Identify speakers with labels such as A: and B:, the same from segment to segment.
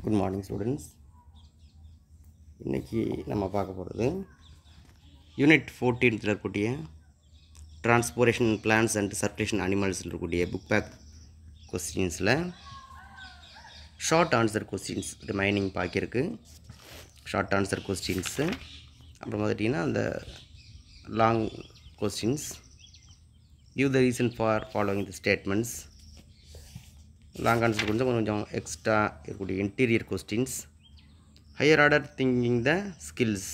A: Good morning students. இன்னைக்கு நம்ம பார்க்க போகிறது யூனிட் 14 இருக்கக்கூடிய transportation plants and circulation animals இருக்கக்கூடிய புக் பேக் கொஸ்டின்ஸில் ஷார்ட் ஆன்சர் கொஸ்டின்ஸ் ரிமைனிங் பாக்கியிருக்கு. ஷார்ட் ஆன்சர் கொஸ்டின்ஸு அப்புறம் பார்த்துட்டிங்கன்னா அந்த long questions give the reason for following the statements. Long answer கொஞ்சம் எக்ஸ்ட்ரா இருக்கக்கூடிய interior questions, higher order thinking the skills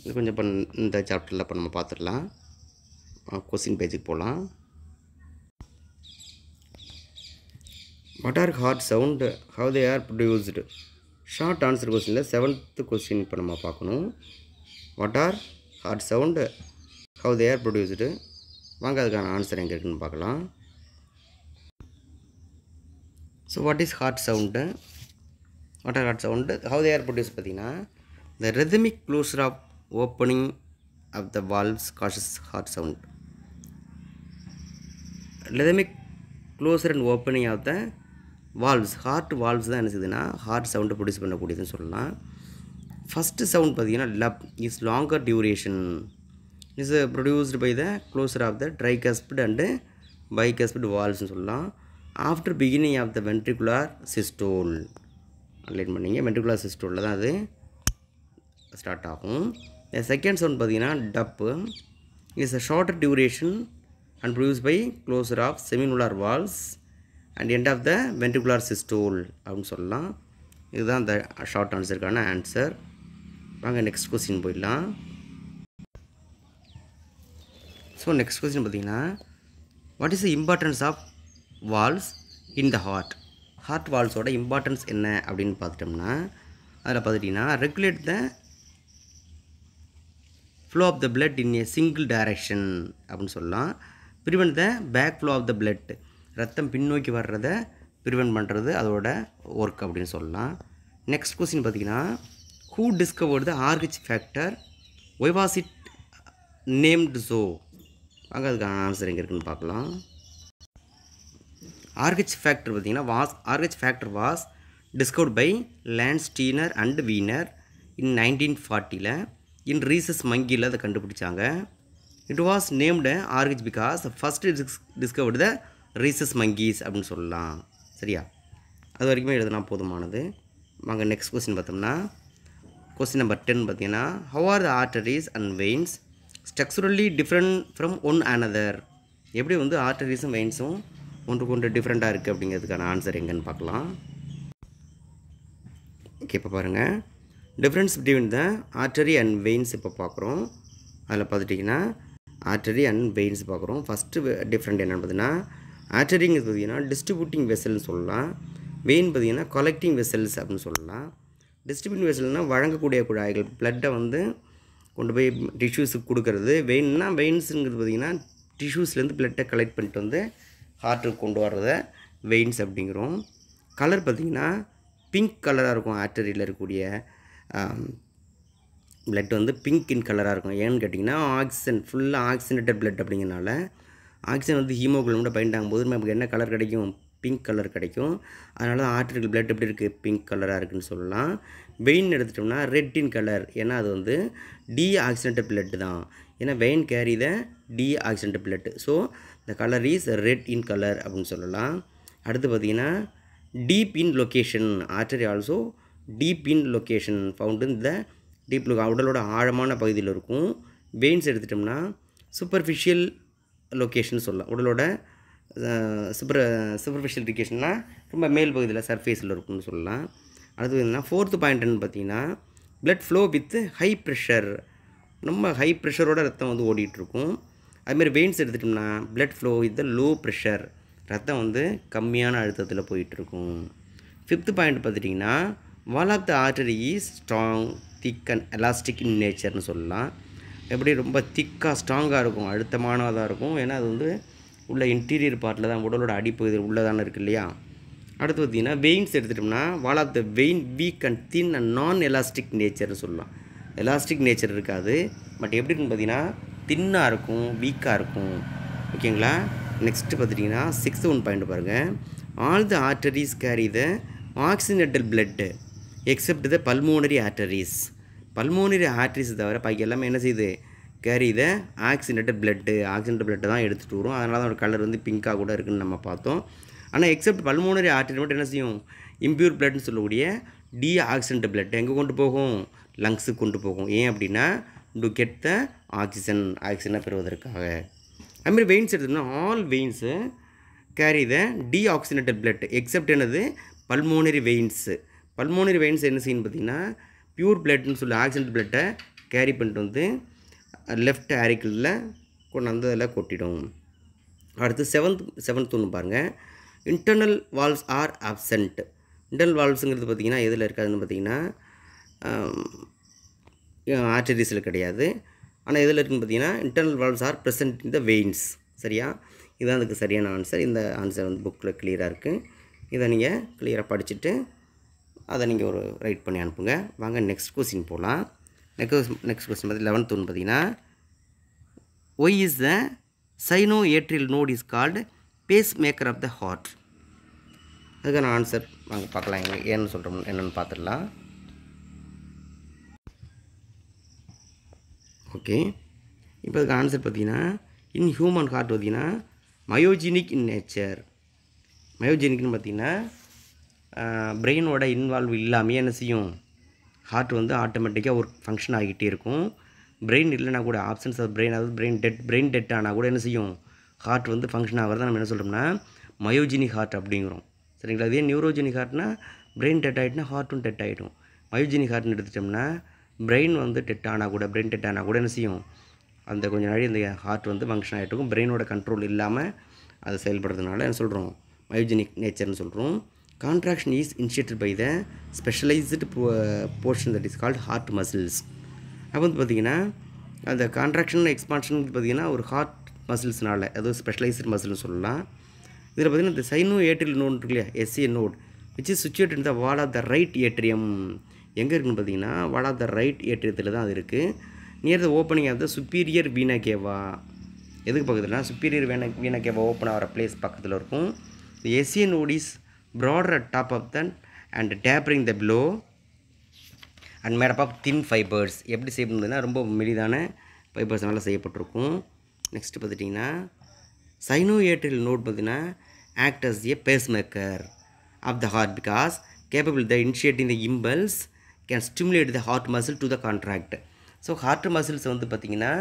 A: இது கொஞ்சம் இப்போ இந்த சாப்டரில் இப்போ நம்ம பார்த்துடலாம். கொஸ்டின் பேஜுக்கு போகலாம். What are heart sound, how they are produced. Short answer கொஸ்டினில் 7th கொஸ்டின் இப்போ நம்ம பார்க்கணும். What are heart sound, how they are produced. வாங்க அதுக்கான ஆன்சர் எங்கே இருக்குன்னு பார்க்கலாம். So what is heart sound, what are heart sound, how they are produce பார்த்தீங்கன்னா the rhythmic closure of opening of the valves causes heart sound. Rhythmic closure and opening of the valves, heart valves தான் என்ன செய்யுதுன்னா heart சவுண்டை produce பண்ணக்கூடியதுன்னு சொல்லலாம். First sound பார்த்தீங்கன்னா lub is longer duration is produced by the closure of the tricuspid and bicuspid வால்வ்ஸ்னு சொல்லலாம். After beginning of the ventricular systole underline பண்ணிங்க, ventricular சிஸ்டோலில் தான் அது ஸ்டார்ட் ஆகும். செகண்ட் சவுண்ட் பார்த்தீங்கன்னா dub is a shorter duration and produce by closure of semilunar valves and end of the ventricular systole அப்படின்னு சொல்லலாம். இதுதான் இந்த ஷார்ட் ஆன்சருக்கான ஆன்சர். வாங்க நெக்ஸ்ட் கொஸ்டின் போயிடலாம். ஸோ நெக்ஸ்ட் கொஸ்டின் பார்த்தீங்கன்னா what is the importance of valves in the heart. Heart வால்வ்ஸோட importance என்ன அப்படின்னு பார்த்துட்டோம்னா அதில் பார்த்துட்டிங்கன்னா regulate the flow of the blood in a single direction அப்படின்னு சொல்லலாம். Prevent the back flow of the blood, ரத்தம் பின்னோக்கி வர்றதை ப்ரிவென்ட் பண்ணுறது அதோட ஒர்க் அப்படின்னு சொல்லலாம். நெக்ஸ்ட் கொஸ்டின் பார்த்திங்கன்னா who discovered the Rh factor, why was it named so. அங்கே அதுக்கான ஆன்சர் எங்கே இருக்குன்னு பார்க்கலாம். ஆர்ஹெச் ஃபேக்டர் பார்த்திங்கன்னா Rh factor was discovered by Landsteiner and Wiener in 1940 in rhesus மங்கியில் அதை கண்டுபிடிச்சாங்க. It was named Rh because first discovered the rhesus monkeys அப்படின்னு சொல்லலாம். சரியா, அது வரைக்குமே எழுதுனா போதுமானது. வாங்க நெக்ஸ்ட் கொஸ்டின் பார்த்தோம்னா கொஸ்டின் நம்பர் 10 பார்த்தீங்கன்னா how are the arteries and veins structurally different from one another. எப்படி வந்து ஆர்டரிஸும் வெயின்ஸும் ஒன்றுக்கு ஒன்று டிஃப்ரெண்ட்டாக இருக்குது அப்படிங்கிறதுக்கான ஆன்சர் எங்கன்னு பார்க்கலாம். ஓகே, இப்போ பாருங்கள் difference between the artery and veins இப்போ பார்க்குறோம். அதில் பார்த்துட்டிங்கன்னா ஆர்டரி அண்ட் வெயின்ஸ் பார்க்குறோம். ஃபஸ்ட்டு டிஃப்ரெண்ட் என்னென்னு பார்த்தீங்கன்னா ஆர்டரிங்கிறது பார்த்திங்கன்னா டிஸ்ட்ரிபியூட்டிங் வெசல்னு சொல்லலாம். வெயின் பார்த்திங்கன்னா கலெக்டிங் வெசல்ஸ் அப்படின்னு சொல்லலாம். டிஸ்ட்ரிபியூட்டிங் வெசல்னால் வழங்கக்கூடிய குழாய்கள், பிளட்டை வந்து கொண்டு போய் டிஷ்யூஸுக்கு கொடுக்கறது. வெயின்னா வெயின்ஸுங்கிறது பார்த்திங்கன்னா டிஷ்யூஸ்லேருந்து பிளட்டை கலெக்ட் பண்ணிட்டு வந்து ஹார்ட்டுக்கு கொண்டு வர்றத வெயின்ஸ் அப்படிங்கிறோம். கலர் பார்த்திங்கன்னா பிங்க் கலராக இருக்கும். ஆர்டரியில் இருக்கக்கூடிய பிளட் வந்து பிங்க் இன் கலராக இருக்கும். ஏன்னு கேட்டிங்கன்னா ஆக்சிஜன் ஃபுல்லாக ஆக்சிஜனேட்டட் பிளட் அப்படிங்கிறனால ஆக்சிஜன் வந்து ஹீமோகுளோபினோட பைண்ட் ஆகும்போது நமக்கு என்ன கலர் கிடைக்கும், பிங்க் கலர் கிடைக்கும். அதனால ஆர்டரியில் பிளட் எப்படி இருக்குது, பிங்க் கலராக இருக்குதுன்னு சொல்லலாம். வெயின் எடுத்துட்டோம்னா ரெட் இன் கலர், ஏன்னா அது வந்து டீஆக்சிஜனேட்டட் பிளட் தான். ஏன்னா vein carry the deoxygenated blood, so the colour is red in colour அப்படின்னு சொல்லலாம். அடுத்து பார்த்திங்கன்னா deep in location, artery also deep in location found in the deep உடலோட ஆழமான பகுதியில் இருக்கும். வெயின்ஸ் எடுத்துட்டோம்னா சூப்பர்ஃபிஷியல் லொக்கேஷன் சொல்லலாம். உடலோட சூப்பர்ஃபிஷியல் லொக்கேஷன்னா ரொம்ப மேல் பகுதியில் சர்ஃபேஸில் இருக்கும்னு சொல்லலாம். அடுத்து பார்த்தீங்கன்னா 4th பாயிண்ட்னு பார்த்தீங்கன்னா blood flow with high pressure, ரொம்ப ஹை ப்ரெஷரோட ரத்தம் வந்து ஓடிட்டுருக்கும். அதுமாதிரி வெயின்ஸ் எடுத்துட்டோம்னா blood flow with the low pressure, ரத்தம் வந்து கம்மியான அழுத்தத்தில் போயிட்டுருக்கும். 5th பாயிண்ட் பார்த்துட்டிங்கன்னா wall of the artery is strong, thick and elastic in நேச்சர்னு சொல்லலாம். எப்படி ரொம்ப திக்காக ஸ்ட்ராங்காக இருக்கும், அழுத்தமானதாக இருக்கும். ஏன்னா அது வந்து உள்ள இன்டீரியர் பார்ட்டில் தான், உடலோட அடிப்பகுதியில் உள்ளதான இருக்குது இல்லையா. அடுத்து பார்த்திங்கன்னா வெயின்ஸ் எடுத்துட்டோம்னா wall of the vein weak and thin and non elastic நேச்சர்னு சொல்லலாம். எலாஸ்டிக் நேச்சர் இருக்காது, பட் எப்படி இருக்குன்னு பார்த்தீங்கன்னா தின்னாக இருக்கும், வீக்காக இருக்கும். ஓகேங்களா. நெக்ஸ்ட்டு பார்த்துட்டிங்கன்னா 6th பாயிண்ட் பாருங்கள். All the arteries carry the oxygenated blood except the pulmonary arteries. Pulmonary arteries தவிர பாக்கி எல்லாமே என்ன செய்யுது, carry the oxygenated blood. Oxygenated பிளட்டை தான் எடுத்துகிட்டு வரும். அதனால தான் ஒரு கலர் வந்து பிங்காக கூட இருக்குதுன்னு நம்ம பார்த்தோம். ஆனால் எக்ஸப்ட் பல்மோனரி ஆர்டரி மட்டும் என்ன செய்யும், இம்பியூர் பிளட்னு சொல்லக்கூடிய டீஆக்சிஜனேட்டட் பிளட் எங்கே கொண்டு போகும், லங்ஸுக்கு கொண்டு போகும். ஏன் அப்படின்னா டு கெட் த ஆக்சிஜனை பெறுவதற்காக. அதுமாதிரி வெயின்ஸ் எடுத்தோம்னா all veins carry the deoxygenated blood accept என்னது, பல்மோனரி வெயின்ஸு. பல்மோனரி வெயின்ஸ் என்ன செய்யணும் பார்த்தீங்கன்னா பியூர் பிளட்னு சொல்லி ஆக்சிஜனேட் பிளட்டை கேரி பண்ணிட்டு வந்து லெஃப்ட் ஆரிக்கிளில் கொண்டாந்து அதில் கொட்டிடும். அடுத்து செவன்த் ஒன்று பாருங்கள், internal valves are absent. Internal வால்வ்ஸுங்கிறது பார்த்திங்கன்னா எதில் இருக்காதுன்னு பார்த்தீங்கன்னா ஆர்டரிஸில் கிடையாது. ஆனால் எதில் இருக்குதுன்னு பார்த்தீங்கன்னா internal valves are present in the veins. சரியா, இதுதான் அதுக்கு சரியான ஆன்சர். இந்த ஆன்சர் வந்து புக்கில் கிளியராக இருக்குது. இதை நீங்கள் கிளியராக படிச்சுட்டு அதை நீங்கள் ஒரு ரைட் பண்ணி அனுப்புங்க. வாங்க நெக்ஸ்ட் கொஸ்டின் போகலாம். நெக்ஸ்ட் கொஸ்டின் பார்த்து 11th ஒன்று பார்த்தீங்கன்னா why is the sinoatrial node is called pacemaker of the heart. அதுக்கான ஆன்சர் வாங்க பார்க்கலாம். ஏன்னு சொல்கிறோம் என்னென்னு பார்த்துடலாம். ஓகே, இப்போ அதுக்கு ஆன்சர் பார்த்தீங்கன்னா இன் ஹியூமன் ஹார்ட் பார்த்தீங்கன்னா மயோஜெனிக் இன் நேச்சர். மயோஜெனிக்னு பார்த்தீங்கன்னா பிரெயினோட இன்வால்வ் இல்லாமல் என்ன செய்யும், ஹார்ட் வந்து ஆட்டோமேட்டிக்காக ஒரு ஃபங்க்ஷன் ஆகிட்டே இருக்கும். பிரெயின் இல்லைனா கூட ஆப்சன்ஸ் ஆஃப் பிரெயின், அதாவது பிரெயின் டெட் ஆனால் கூட என்ன செய்யும், ஹார்ட் வந்து ஃபங்க்ஷன் ஆகிறத நம்ம என்ன சொல்கிறோம்னா மயோஜெனிக் ஹார்ட் அப்படிங்கிறோம். சரிங்களா, இதே நியூரோஜெனிக் ஹார்ட்னா பிரெயின் டெட் ஆகிட்டுனா ஹார்ட்டும் டெட் ஆகிடும். மயோஜெனிக் ஹார்ட்னு எடுத்துட்டோம்னா பிரெயின் வந்து டெட் ஆனால் கூட என்ன செய்யும், அந்த கொஞ்சம் நாள் இந்த ஹார்ட் வந்து ஃபங்க்ஷன் ஆகிட்டு இருக்கும். பிரெயினோட கண்ட்ரோல் இல்லாமல் அது செயல்படுறதுனால என்ன சொல்கிறோம், மயோஜெனிக் நேச்சர்னு சொல்கிறோம். Contraction is initiated by the specialised portion that is called heart muscles. அப்போ வந்து பார்த்திங்கன்னா அந்த கான்ட்ராக்ஷன் எக்ஸ்பான்ஷன் பார்த்திங்கன்னா ஒரு ஹார்ட் மசில்ஸ்னால, அதுவும் ஸ்பெஷலைஸ்டு மசில்னு சொல்லலாம். இதில் பார்த்திங்கன்னா இந்த சைனோஏட்ரியல் நோட் இருக்கு இல்லையா, SA node which is situated in the wall of the right atrium. எங்கே இருக்குன்னு பார்த்தீங்கன்னா வால் ஆஃப் த ரைட் ஏட்ரியத்தில் தான் அது இருக்குது. Near the opening of the superior vena cava. எதுக்கு பக்கத்துலனா சுப்பீரியர் வீனா கேவா ஓப்பன் ஆகிற பிளேஸ் பக்கத்தில் இருக்கும். The SA node is broader at top of that and tapering the below and made up of thin fibers. எப்படி செய்யப்படுதுன்னா ரொம்ப மெலிதான ஃபைபர்ஸ்னால செய்யப்பட்டிருக்கும். Next பார்த்துட்டிங்கன்னா சைனோஏட்ரியல் நோட் பார்த்தீங்கன்னா act as a pacemaker of the heart because capable the initiating the impulse can stimulate the heart muscle to the contract. So heart muscles வந்து பார்த்திங்கன்னா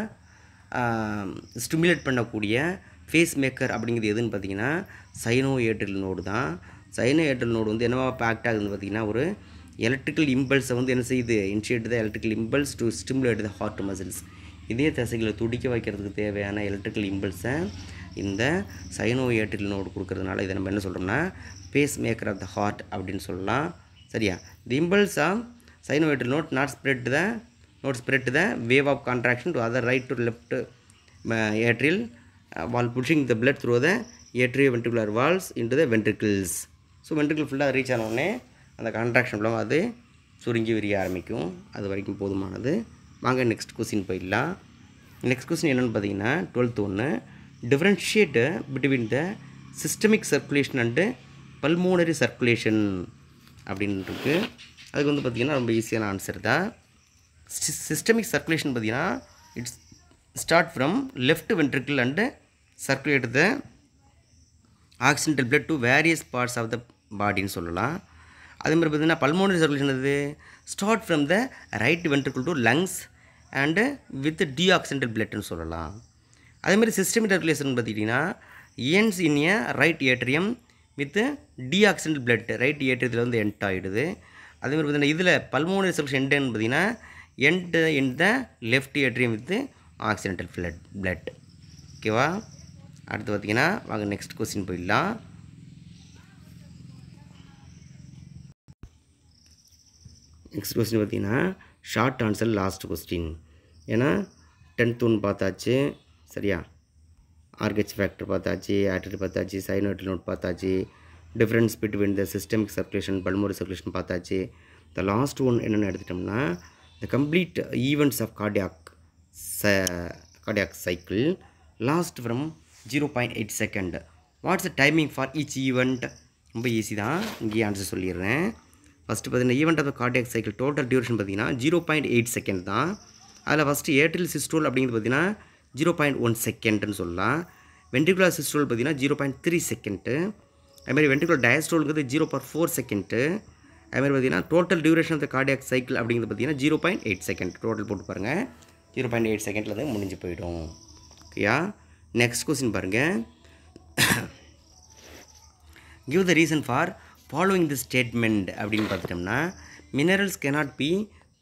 A: stimulate பண்ணக்கூடிய face maker அப்படிங்கிறது எதுன்னு பார்த்தீங்கன்னா சைனோஏட்ரியல் node தான். சைனோஏட்ரியல் node வந்து என்னவா ஆக்ட் ஆகுதுன்னு பார்த்தீங்கன்னா ஒரு எலக்ட்ரிக்கல் இம்பல்ஸை வந்து என்ன செய்யுது, initiate the electrical impulse to stimulate the heart muscles. இதே தசைகளை துடிக்க வைக்கிறதுக்கு தேவையான எலக்ட்ரிக்கல் இம்பல்ஸை இந்த சைனோஏட்ரியல் நோடு கொடுக்கறதுனால இதை நம்ம என்ன சொல்கிறோம்னா pacemaker of the heart அப்படின்னு சொல்லலாம். சரியா, the impulse of sinoatrial node not spread the wave of contraction to other right to left atrial while pushing the blood through the atrioventricular valves into the ventricles. So ventricle ஃபுல்லாக reach ஆனோடனே அந்த contraction ஃபுல்லாக அது சுருங்கி விரிய ஆரம்பிக்கும். அது வரைக்கும் போதுமானது. வாங்க நெக்ஸ்ட் கொஸ்டின் போயிடலாம். நெக்ஸ்ட் கொஸ்டின் என்னென்னு பார்த்தீங்கன்னா 12th ஒன்று, differentiate between the systemic circulation and pulmonary circulation அப்படின்னு இருக்குது. அதுக்கு வந்து பார்த்திங்கன்னா ரொம்ப ஈஸியான ஆன்சர் தான். சிஸ்டமிக் சர்க்குலேஷன் பார்த்திங்கன்னா it's start from left ventricle and circulate the oxygenated blood to various parts of the பாடின்னு சொல்லலாம். அதேமாதிரி பார்த்திங்கன்னா பல்மோனரி சர்க்குலேஷன் அது start from the right ventricle to lungs and with deoxygenated பிளட்னு சொல்லலாம். அதேமாதிரி சிஸ்டமிக் சர்க்குலேஷன் பார்த்திங்கன்னா ends in a right atrium with deoxygenated blood. Right ஏட்ரியத்தில் வந்து எண்ட் ஆகிடுது. அதேமாதிரி பார்த்திங்கன்னா இதில் பல்மோனரி சர்க்குலேஷன் எண்டுன்னு பார்த்திங்கன்னா end in the left atrium with accidental blood. ஓகேவா, அடுத்து பார்த்திங்கன்னா வாங்க நெக்ஸ்ட் கொஸ்டின் போயிடலாம். நெக்ஸ்ட் கொஸ்டின் பார்த்திங்கன்னா ஷார்ட் ஆன்சர் லாஸ்ட் கொஸ்டின். ஏன்னா 10th ஒன்று பார்த்தாச்சு. சரியா, ஆர்கெச் ஃபேக்டர் பார்த்தாச்சு, ஆர்டரி பார்த்தாச்சு, சைனோட்ரியல் நோட் பார்த்தாச்சு, difference between the systemic circulation pulmonary circulation பார்த்தாச்சு. த லாஸ்ட் ஒன் என்னென்னு எடுத்துட்டோம்னா the complete events of cardiac cycle last from 0.8 second. What's the timing for each event ரொம்ப ஈஸி தான், இங்கேயே ஆன்சர் சொல்லிடுறேன். ஃபஸ்ட்டு பார்த்தீங்கன்னா event of the cardiac cycle total duration பார்த்தீங்கன்னா 0.8 second தான். அதில் ஃபஸ்ட்டு ஏட்ரியல் சிஸ்டோல் அப்படிங்கிறது பார்த்தீங்கன்னா 0.1 செகண்ட்னு சொல்லலாம். வென்ட்ரிகுலர் சிஸ்டோல் பார்த்தீங்கன்னா 0.3 செகண்ட்டு. அதுமாதிரி வென்ட்ரிகுலர் டயஸ்டோலுங்கிறது 0.4 செகண்ட்டு. அதுமாதிரி பார்த்தீங்கன்னா total duration of the cardiac cycle அப்படிங்கிறது பார்த்தீங்கன்னா 0.8 செகண்ட். டோட்டல் போட்டு பாருங்கள், 0.8 செகண்டில் தான் முடிஞ்சு போயிடும். ஓகேயா? நெக்ஸ்ட் கொஸ்டின் பாருங்கள். Give the reason for following the statement அப்படின்னு பார்த்துட்டோம்னா minerals cannot be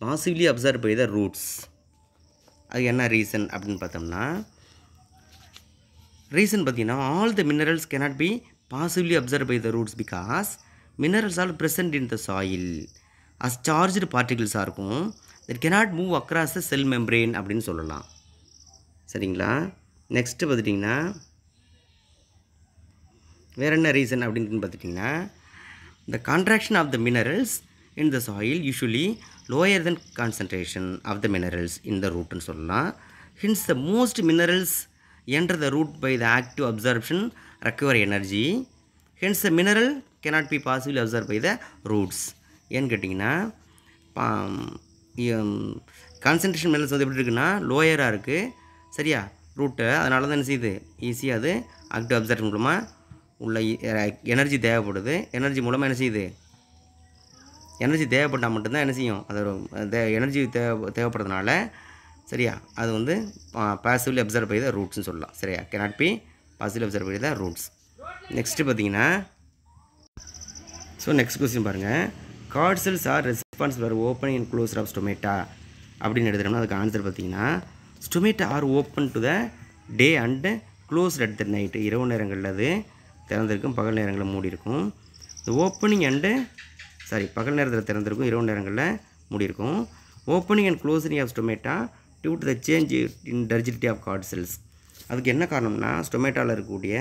A: passively absorbed by the roots. அது என்ன ரீசன் அப்படின்னு பார்த்தோம்னா ரீசன் பார்த்தீங்கன்னா all the minerals cannot be passively absorbed by the roots because minerals are present in the soil as charged particles இருக்கும் that cannot move across the cell membrane அப்படின்னு சொல்லலாம். சரிங்களா? Next பார்த்துட்டிங்கன்னா வேறு என்ன ரீசன் அப்படின்னு பார்த்துட்டிங்கன்னா the contraction of the minerals in the soil usually lower than concentration of the minerals in the root ன்னு சொல்லலாம். Hence the most minerals enter the root by the active absorption require energy. Hence the mineral cannot be passively absorbed by the roots. ஏன்னு கேட்டிங்கன்னா concentration minerals வந்து எப்படி இருக்குன்னா லோயராக இருக்குது. சரியா? Route அதனால தான் என்ன செய்யுது ஈஸியாக அது ஆக்டிவ் அப்சர்வேஷன் மூலமாக உள்ள எனர்ஜி தேவைப்படுது. எனர்ஜி மூலமாக என்ன செய்யுது எனர்ஜி தேவைப்பட்டால் மட்டும்தான் என்ன செய்யும் அது எனர்ஜி தேவைப்படுறதுனால சரியா அது வந்து பாசிவ்லி அப்சர்வ் பை த ரூட்ஸ்னு சொல்லலாம். சரியா? cannot be passively absorbed by the roots. Next பார்த்தீங்கன்னா நெக்ஸ்ட் கொஸ்டின் பாருங்கள். Guard cells are responsible for opening and closure of stomata அப்படின்னு எடுத்துட்டோம்னா அதுக்கு ஆன்சர் பார்த்தீங்கன்னா stomata are open to the day and closed at the night. இரவு நேரங்களில் அது திறந்திருக்கும், பகல் நேரங்களில் மூடி இருக்கும். இந்த ஓப்பனிங் அண்டு பகல் நேரத்தில் திறந்திருக்கும், இரவு நேரங்களில் மூடி இருக்கும். Opening and closing of stomata due to the change in turgidity of guard cells. அதுக்கு என்ன காரணம்னா ஸ்டொமேட்டாவில் இருக்கக்கூடிய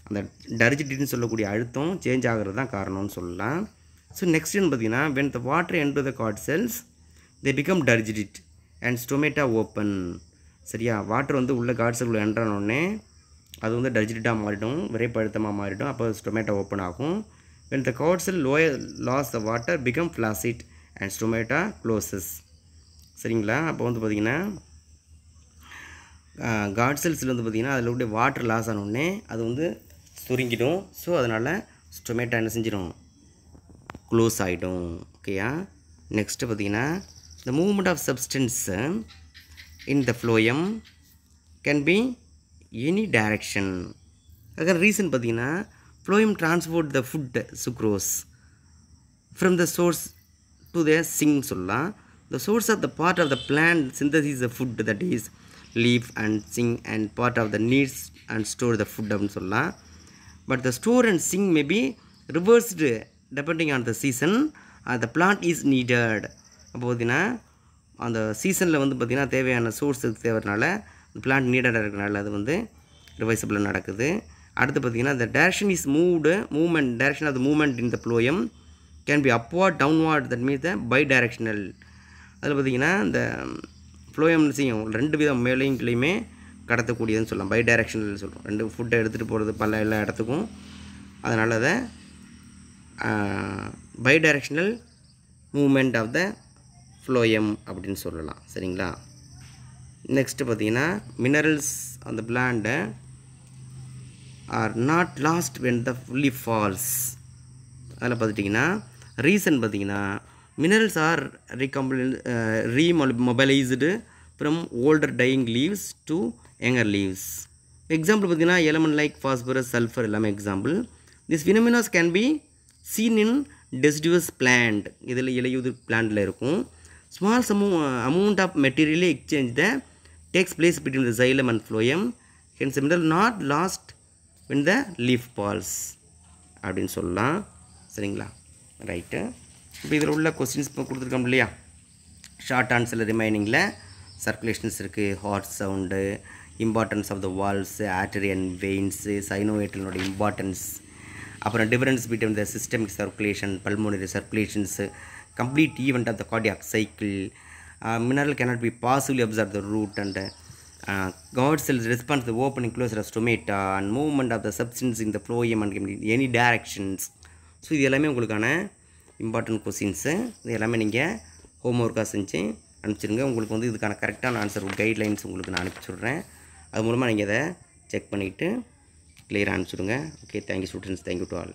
A: அந்த டர்ஜிலிட்டின்னு சொல்லக்கூடிய அழுத்தம் சேஞ்ச் ஆகிறது தான் காரணம்னு சொல்லலாம். நெக்ஸ்ட்டுன்னு பார்த்தீங்கன்னா when the water enter the cord cells they become turgid and stomata open. சரியா? வாட்டர் வந்து உள்ள கார்ட் செல்லுக்குள்ளே என்ட்ரானோடனே அது வந்து டர்ஜிலிட்டாக மாறிடும், விரைப்பழுத்தமாக மாறிடும். அப்போ ஸ்டொமேட்டா ஓப்பன் ஆகும். when the cord cell loss the water become flaccid and stomata closes. சரிங்களா? அப்போ வந்து பார்த்திங்கன்னா கார்ட் செல்ஸில் வந்து பார்த்திங்கன்னா அதில் உள்ள வாட்டர் லாஸ் ஆனோடனே அது வந்து சுருங்கிடும். ஸோ அதனால் ஸ்டொமேட்டா என்ன செஞ்சிடும் க்ளோஸ் ஆகிடும். ஓகேயா? நெக்ஸ்ட்டு பார்த்திங்கன்னா the movement of substance in the phloem can be any direction. அதுக்கு ரீசன் பார்த்திங்கன்னா phloem transport the food sucrose from the source to the sink சொல்லலாம். The source of the part of the plant synthesis the food that is leaf and sink and part of the needs and store the food அப்படின்னு சொல்லலாம். But the store and sink may be reversed depending on the season the plant is needed. அப்போ பார்த்திங்கன்னா அந்த சீசனில் வந்து பார்த்திங்கன்னா தேவையான சோர்ஸுக்கு தேவைனால plant நீடடாக இருக்கிறனால அது வந்து ரிவைசபிளாக நடக்குது. அடுத்து பார்த்திங்கன்னா the direction is direction of the movement in the phloem can be upward downward, that means the bidirectional. அதில் பார்த்திங்கன்னா இந்த ஃப்ளோயம் செய்யும் ரெண்டு விதம் மேலேயும் கீழேயுமே கடத்தக்கூடியதுன்னு சொல்லலாம். பைடைரெக்ஷனல் சொல்கிறோம். ரெண்டு ஃபுட்டை எடுத்துகிட்டு போகிறது எல்லா இடத்துக்கும். அதனால் அதை bidirectional movement of the phloem அப்படின்னு சொல்லலாம். சரிங்களா? நெக்ஸ்ட்டு பார்த்திங்கன்னா மினரல்ஸ் அந்த பிளான்ட்டை are not lost when the leaf falls. அதில் பார்த்துட்டிங்கன்னா ரீசன் பார்த்திங்கன்னா minerals are remobilized from older dying leaves to younger leaves. Example பார்த்திங்கன்னா எலமெண்ட் லைக் ஃபாஸ்பரஸ் சல்ஃபர் எல்லாமே example. This phenomenas can be seen in deciduous plant. இதில் இலையுதிர் பிளான்ட்டில் இருக்கும். Small amount of material exchange that takes place between the xylem and phloem. Hence the mineral not lost when the leaf falls அப்படின்னு சொல்லலாம். சரிங்களா? Right. இப்போ இதில் உள்ள கொஸ்டின்ஸ் இப்போ கொடுத்துருக்கோம் இல்லையா? ஷார்ட் ஆன்சரில் ரிமைனிங்கில் சர்க்குலேஷன்ஸ் இருக்குது, heart sound, importance of the valves, artery and veins, சைனோவேட்டலினோட இம்பார்ட்டன்ஸ், அப்புறம் difference between the systemic circulation, pulmonary circulations, complete event of the cardiac cycle, mineral cannot be passively absorbed the root, and guard cells response to the opening closure of stomata, and movement of the substance in the phloem and in any directions. So இது எல்லாமே உங்களுக்கான important questions. இது எல்லாமே நீங்கள் home ஒர்க்காக செஞ்சு அனுப்பிச்சிடுங்க. உங்களுக்கு வந்து இதுக்கான கரெக்டான ஆன்சர் கைட்லைன்ஸ் உங்களுக்கு நான் அனுப்பிச்சுட்றேன். அது மூலமாக நீங்கள் இதை செக் பண்ணிவிட்டு கிளியராக அனுப்பிச்சுடுங்க. Okay, thank you students, thank you to all.